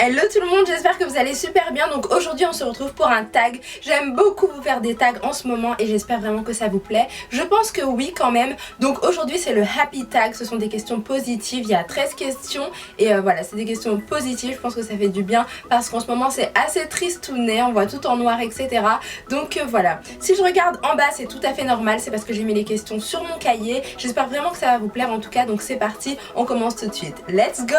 Hello tout le monde, j'espère que vous allez super bien. Donc aujourd'hui on se retrouve pour un tag. J'aime beaucoup vous faire des tags en ce moment et j'espère vraiment que ça vous plaît. Je pense que oui quand même. Donc aujourd'hui c'est le happy tag, ce sont des questions positives. Il y a 13 questions et voilà, c'est des questions positives. Je pense que ça fait du bien parce qu'en ce moment c'est assez tristounet, on voit tout en noir, etc. Donc voilà, si je regarde en bas c'est tout à fait normal, c'est parce que j'ai mis les questions sur mon cahier. J'espère vraiment que ça va vous plaire en tout cas, donc c'est parti, on commence tout de suite. Let's go!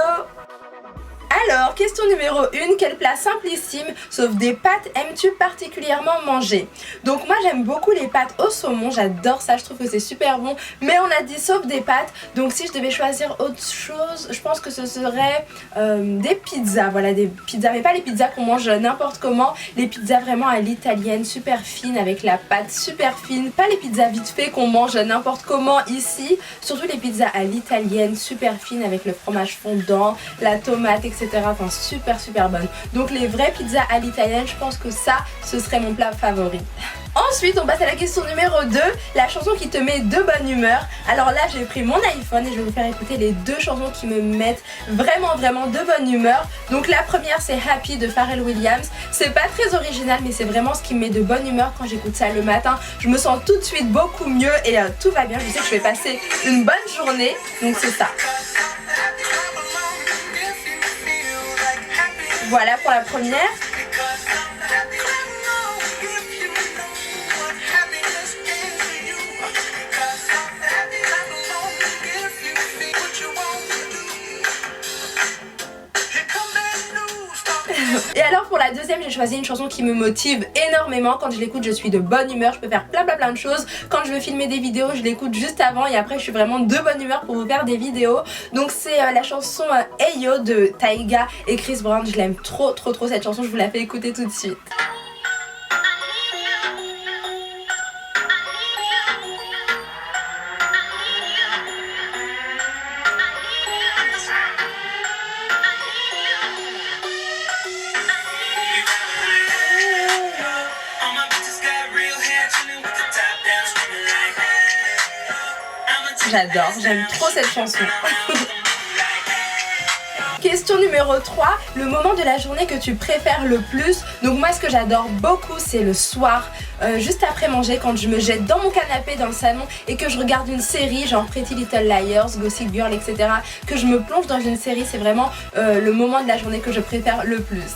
Alors, question numéro 1, quel plat simplissime, sauf des pâtes, aimes-tu particulièrement manger? Donc moi j'aime beaucoup les pâtes au saumon, j'adore ça, je trouve que c'est super bon. Mais on a dit sauf des pâtes, donc si je devais choisir autre chose, je pense que ce serait des pizzas. Voilà, des pizzas, mais pas les pizzas qu'on mange n'importe comment. Les pizzas vraiment à l'italienne, super fines, avec la pâte super fine. Pas les pizzas vite fait qu'on mange n'importe comment ici. Surtout les pizzas à l'italienne, super fines, avec le fromage fondant, la tomate, etc. Enfin super bonne. Donc les vraies pizzas à l'italienne, je pense que ça, ce serait mon plat favori. Ensuite on passe à la question numéro 2, la chanson qui te met de bonne humeur. Alors là j'ai pris mon iPhone et je vais vous faire écouter les deux chansons qui me mettent vraiment de bonne humeur. Donc la première c'est Happy de Pharrell Williams. C'est pas très original mais c'est vraiment ce qui me met de bonne humeur quand j'écoute ça le matin. Je me sens tout de suite beaucoup mieux et tout va bien, je sais que je vais passer une bonne journée. Donc c'est ça. Voilà pour la première. Et alors pour la deuxième, j'ai choisi une chanson qui me motive énormément. Quand je l'écoute, je suis de bonne humeur, je peux faire plein de choses. Quand je veux filmer des vidéos, je l'écoute juste avant et après je suis vraiment de bonne humeur pour vous faire des vidéos. Donc c'est la chanson Hey Yo de Tyga et Chris Brown. Je l'aime trop cette chanson, je vous la fais écouter tout de suite. J'adore, j'aime trop cette chanson. Question numéro 3, le moment de la journée que tu préfères le plus. Donc moi ce que j'adore beaucoup c'est le soir, juste après manger, quand je me jette dans mon canapé dans le salon et que je regarde une série genre Pretty Little Liars, Gossip Girl, etc. Que je me plonge dans une série, c'est vraiment le moment de la journée que je préfère le plus.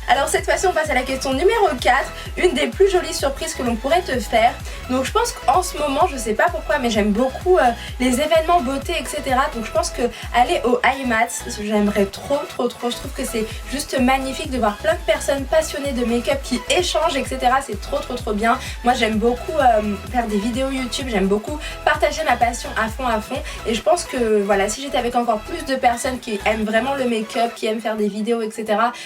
Alors cette fois-ci on passe à la question numéro 4, une des plus jolies surprises que l'on pourrait te faire. Donc je pense qu'en ce moment, je sais pas pourquoi, mais j'aime beaucoup les événements beauté, etc. Donc je pense que aller au IMATS, j'aimerais trop. Je trouve que c'est juste magnifique de voir plein de personnes passionnées de make-up qui échangent, etc. C'est trop bien. Moi j'aime beaucoup faire des vidéos YouTube, j'aime beaucoup partager ma passion à fond. Et je pense que voilà, si j'étais avec encore plus de personnes qui aiment vraiment le make-up, qui aiment faire des vidéos, etc.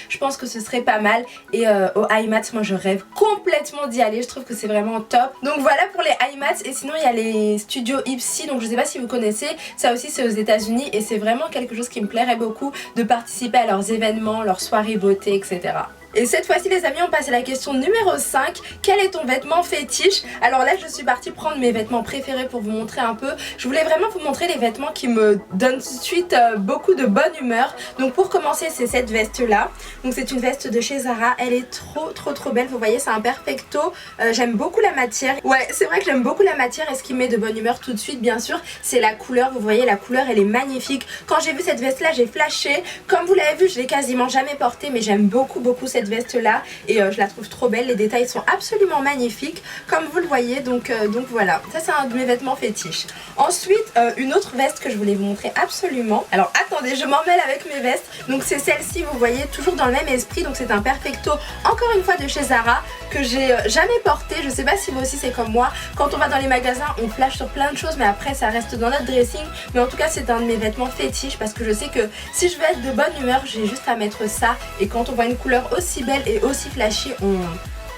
Je pense que ce serait pas mal. Et au IMATS, moi je rêve complètement d'y aller, je trouve que c'est vraiment top. Donc voilà pour les IMATS. Et sinon il y a les studios Ipsy, donc je sais pas si vous connaissez, ça aussi c'est aux États-Unis et c'est vraiment quelque chose qui me plairait beaucoup de participer à leurs événements, leurs soirées beauté, etc. Et cette fois-ci les amis on passe à la question numéro 5, quel est ton vêtement fétiche? Alors là je suis partie prendre mes vêtements préférés pour vous montrer un peu. Je voulais vraiment vous montrer les vêtements qui me donnent tout de suite beaucoup de bonne humeur. Donc pour commencer c'est cette veste là. Donc c'est une veste de chez Zara, elle est trop belle, vous voyez c'est un perfecto. J'aime beaucoup la matière. Ouais c'est vrai que j'aime beaucoup la matière et ce qui me met de bonne humeur tout de suite bien sûr c'est la couleur. Vous voyez la couleur elle est magnifique. Quand j'ai vu cette veste là j'ai flashé. Comme vous l'avez vu je l'ai quasiment jamais portée mais j'aime beaucoup cette veste là et je la trouve trop belle, les détails sont absolument magnifiques comme vous le voyez, donc voilà, ça c'est un de mes vêtements fétiches. Ensuite une autre veste que je voulais vous montrer absolument, alors attendez je m'en mêle avec mes vestes, donc c'est celle-ci vous voyez, toujours dans le même esprit, donc c'est un perfecto encore une fois de chez Zara que j'ai jamais porté. Je sais pas si vous aussi c'est comme moi, quand on va dans les magasins on flash sur plein de choses mais après ça reste dans notre dressing, mais en tout cas c'est un de mes vêtements fétiches parce que je sais que si je veux être de bonne humeur j'ai juste à mettre ça et quand on voit une couleur aussi belle et aussi flashy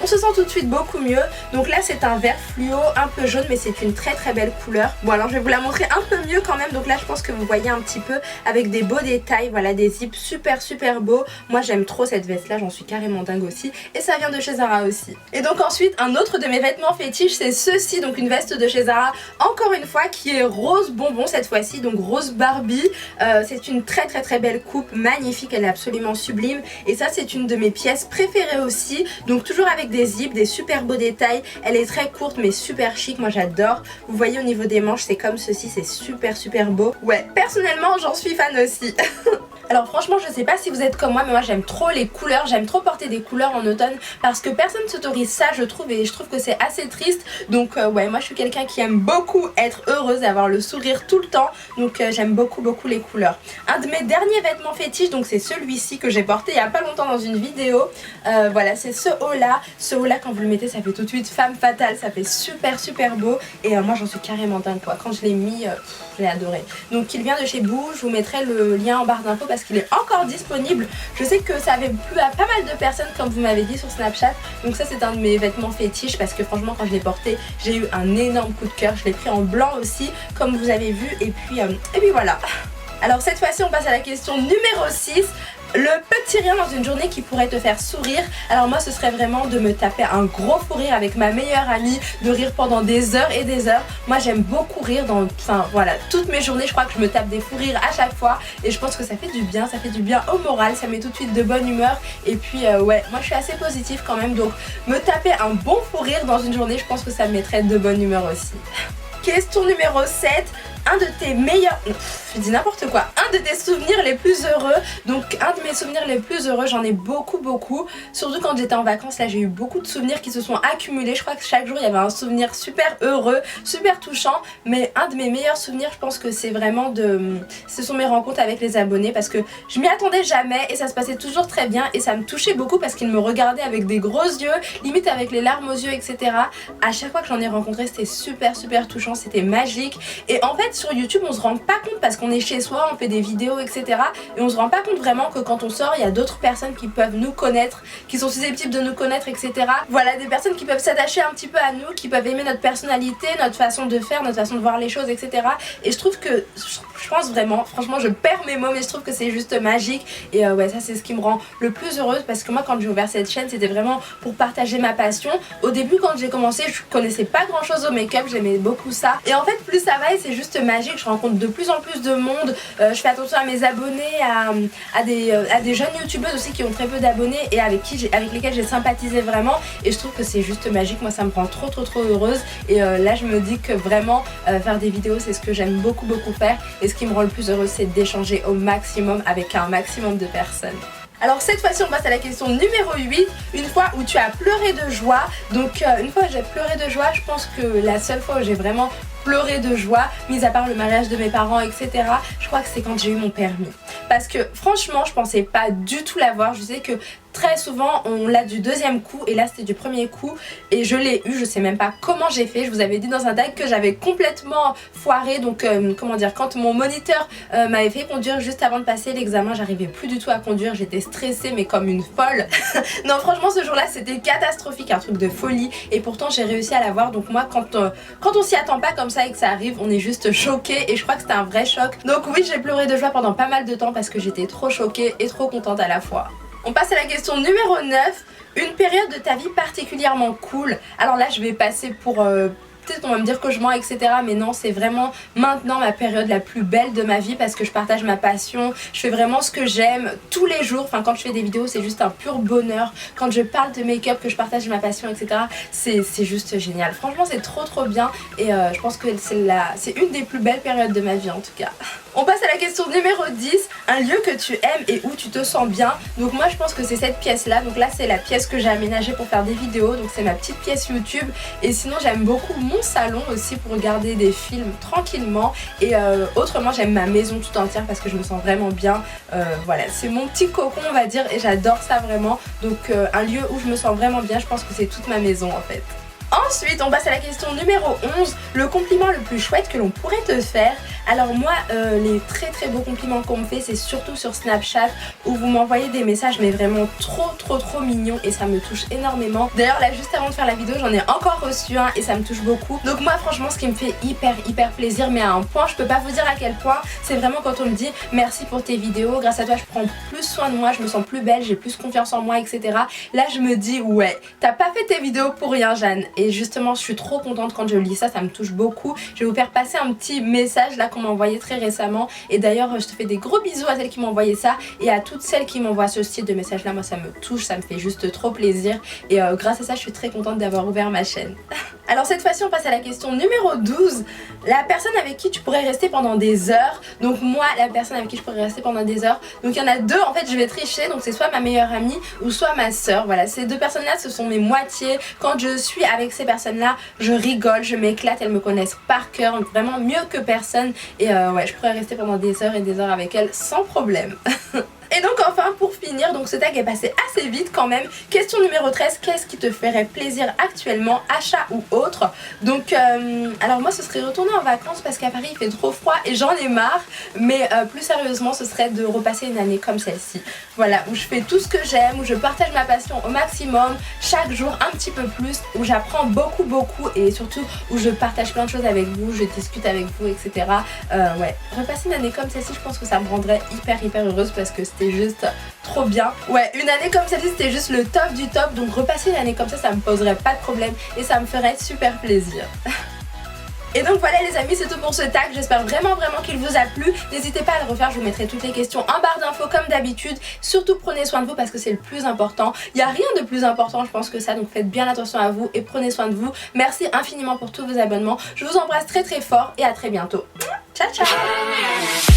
on se sent tout de suite beaucoup mieux. Donc là c'est un vert fluo un peu jaune, mais c'est une très très belle couleur. Bon alors je vais vous la montrer un peu mieux quand même. Donc là je pense que vous voyez un petit peu avec des beaux détails, voilà, des zips super beaux. Moi j'aime trop cette veste là, j'en suis carrément dingue aussi, et ça vient de chez Zara aussi. Et donc ensuite un autre de mes vêtements fétiches, c'est ceci, donc une veste de chez Zara, encore une fois, qui est rose bonbon cette fois-ci, donc rose Barbie. C'est une très belle coupe, magnifique, elle est absolument sublime, et ça c'est une de mes pièces préférées aussi. Donc toujours avec des zips, des super beaux détails, elle est très courte mais super chic, moi j'adore. Vous voyez au niveau des manches c'est comme ceci, c'est super beau. Ouais, personnellement j'en suis fan aussi. Alors franchement je sais pas si vous êtes comme moi, mais moi j'aime trop les couleurs, j'aime trop porter des couleurs en automne parce que personne ne s'autorise ça je trouve, et je trouve que c'est assez triste. Donc ouais, moi je suis quelqu'un qui aime beaucoup être heureuse, avoir le sourire tout le temps, donc j'aime beaucoup les couleurs. Un de mes derniers vêtements fétiches, donc c'est celui-ci que j'ai porté il y a pas longtemps dans une vidéo. Voilà, c'est ce haut là. Ce haut là quand vous le mettez ça fait tout de suite femme fatale, ça fait super beau, et moi j'en suis carrément dingue quoi. Quand je l'ai mis, je l'ai adoré. Donc il vient de chez Boo, je vous mettrai le lien en barre d'infos parce qu'il est encore disponible. Je sais que ça avait plu à pas mal de personnes comme vous m'avez dit sur Snapchat. Donc ça c'est un de mes vêtements fétiches parce que franchement quand je l'ai porté j'ai eu un énorme coup de cœur. Je l'ai pris en blanc aussi comme vous avez vu, et puis voilà. Alors cette fois-ci on passe à la question numéro 6. Le petit rien dans une journée qui pourrait te faire sourire. Alors moi ce serait vraiment de me taper un gros fou rire avec ma meilleure amie, de rire pendant des heures et des heures. Moi j'aime beaucoup rire voilà, toutes mes journées je crois que je me tape des fous rires à chaque fois, et je pense que ça fait du bien au moral, ça met tout de suite de bonne humeur, et puis ouais, moi je suis assez positive quand même, donc me taper un bon fou rire dans une journée je pense que ça me mettrait de bonne humeur aussi. Question numéro 7. Un de tes meilleurs... je dis n'importe quoi. Un de tes souvenirs les plus heureux. Donc un de mes souvenirs les plus heureux, j'en ai beaucoup. Surtout quand j'étais en vacances, là j'ai eu beaucoup de souvenirs qui se sont accumulés. Je crois que chaque jour il y avait un souvenir super heureux, super touchant. Mais un de mes meilleurs souvenirs, je pense que c'est vraiment ce sont mes rencontres avec les abonnés, parce que je m'y attendais jamais et ça se passait toujours très bien, et ça me touchait beaucoup parce qu'ils me regardaient avec des gros yeux, limite avec les larmes aux yeux, etc. À chaque fois que j'en ai rencontré, c'était super touchant, c'était magique. Et en fait sur YouTube on se rend pas compte parce qu'on est chez soi, on fait des vidéos, etc. Et on se rend pas compte vraiment que quand on sort il y a d'autres personnes qui peuvent nous connaître, qui sont susceptibles de nous connaître, etc. Voilà, des personnes qui peuvent s'attacher un petit peu à nous, qui peuvent aimer notre personnalité, notre façon de faire, notre façon de voir les choses, etc. Et je trouve que, je pense vraiment, franchement je perds mes mots, mais je trouve que c'est juste magique. Et ouais, ça c'est ce qui me rend le plus heureuse, parce que moi quand j'ai ouvert cette chaîne c'était vraiment pour partager ma passion. Au début quand j'ai commencé je connaissais pas grand chose au make-up, j'aimais beaucoup ça, et en fait plus ça va et c'est juste magique. Je rencontre de plus en plus de monde, je fais attention à mes abonnés, à des jeunes youtubeuses aussi qui ont très peu d'abonnés et avec lesquels j'ai sympathisé vraiment, et je trouve que c'est juste magique. Moi ça me rend trop heureuse, et là je me dis que vraiment faire des vidéos c'est ce que j'aime beaucoup faire, et ce qui me rend le plus heureuse c'est d'échanger au maximum avec un maximum de personnes. Alors cette fois-ci on passe à la question numéro 8. Une fois où tu as pleuré de joie. Donc une fois où j'ai pleuré de joie, je pense que la seule fois où j'ai vraiment pleuré de joie, mis à part le mariage de mes parents, etc., je crois que c'est quand j'ai eu mon permis. Parce que franchement je pensais pas du tout l'avoir. Je sais que très souvent on l'a du deuxième coup, et là c'était du premier coup et je l'ai eu. Je sais même pas comment j'ai fait. Je vous avais dit dans un tag que j'avais complètement foiré, donc comment dire, quand mon moniteur m'avait fait conduire juste avant de passer l'examen, j'arrivais plus du tout à conduire, j'étais stressée mais comme une folle. Non franchement ce jour là c'était catastrophique, un truc de folie, et pourtant j'ai réussi à l'avoir. Donc moi quand on s'y attend pas comme ça et que ça arrive, on est juste choqué, et je crois que c'était un vrai choc. Donc oui, j'ai pleuré de joie pendant pas mal de temps parce que j'étais trop choquée et trop contente à la fois. On passe à la question numéro 9. Une période de ta vie particulièrement cool. Alors là je vais passer pour... peut-être qu'on va me dire que je mens, etc. Mais non, c'est vraiment maintenant ma période la plus belle de ma vie, parce que je partage ma passion, je fais vraiment ce que j'aime tous les jours. Enfin quand je fais des vidéos c'est juste un pur bonheur. Quand je parle de make-up, que je partage ma passion, etc. C'est juste génial. Franchement c'est trop bien, et je pense que c'est une des plus belles périodes de ma vie en tout cas. On passe à la question numéro 10. Un lieu que tu aimes et où tu te sens bien. Donc moi je pense que c'est cette pièce là. Donc là c'est la pièce que j'ai aménagée pour faire des vidéos. Donc c'est ma petite pièce YouTube. Et sinon j'aime beaucoup mon salon aussi pour regarder des films tranquillement. Et autrement j'aime ma maison tout entière parce que je me sens vraiment bien. Voilà, c'est mon petit cocon on va dire, et j'adore ça vraiment. Donc un lieu où je me sens vraiment bien, je pense que c'est toute ma maison en fait. Ensuite, on passe à la question numéro 11, le compliment le plus chouette que l'on pourrait te faire. Alors moi, les très beaux compliments qu'on me fait, c'est surtout sur Snapchat où vous m'envoyez des messages mais vraiment trop mignons et ça me touche énormément. D'ailleurs là, juste avant de faire la vidéo, j'en ai encore reçu un et ça me touche beaucoup. Donc moi franchement, ce qui me fait hyper plaisir, mais à un point, je peux pas vous dire à quel point, c'est vraiment quand on me dit merci pour tes vidéos, grâce à toi je prends plus soin de moi, je me sens plus belle, j'ai plus confiance en moi, etc. Là je me dis ouais, t'as pas fait tes vidéos pour rien Jeanne. Et justement je suis trop contente quand je lis ça, ça me touche beaucoup. Je vais vous faire passer un petit message là qu'on m'a envoyé très récemment. Et d'ailleurs je te fais des gros bisous à celles qui m'ont envoyé ça et à toutes celles qui m'envoient ce style de message là. Moi ça me touche, ça me fait juste trop plaisir. Et grâce à ça je suis très contente d'avoir ouvert ma chaîne. Alors cette fois-ci on passe à la question numéro 12. La personne avec qui tu pourrais rester pendant des heures. Donc moi la personne avec qui je pourrais rester pendant des heures, donc il y en a deux en fait, je vais tricher. Donc c'est soit ma meilleure amie ou soit ma soeur. Voilà, ces deux personnes là ce sont mes moitiés. Quand je suis avec ces personnes là je rigole, je m'éclate, elles me connaissent par cœur, vraiment mieux que personne. Et ouais, je pourrais rester pendant des heures et des heures avec elles sans problème. Et donc enfin pour finir, donc ce tag est passé assez vite quand même. Question numéro 13, qu'est-ce qui te ferait plaisir actuellement, achat ou autre? Donc alors moi ce serait retourner en vacances parce qu'à Paris il fait trop froid et j'en ai marre. Mais plus sérieusement ce serait de repasser une année comme celle-ci. Voilà, où je fais tout ce que j'aime, où je partage ma passion au maximum, chaque jour un petit peu plus, où j'apprends beaucoup et surtout où je partage plein de choses avec vous, je discute avec vous, etc. Ouais, repasser une année comme celle-ci, je pense que ça me rendrait hyper heureuse parce que c'était juste trop bien. Ouais, une année comme celle-ci c'était juste le top du top, donc repasser une année comme ça me poserait pas de problème et ça me ferait super plaisir. Et donc voilà les amis, c'est tout pour ce tag, j'espère vraiment qu'il vous a plu. N'hésitez pas à le refaire, je vous mettrai toutes les questions en barre d'infos comme d'habitude. Surtout prenez soin de vous parce que c'est le plus important. Il n'y a rien de plus important je pense que ça, donc faites bien attention à vous et prenez soin de vous. Merci infiniment pour tous vos abonnements, je vous embrasse très fort et à très bientôt. Ciao ciao.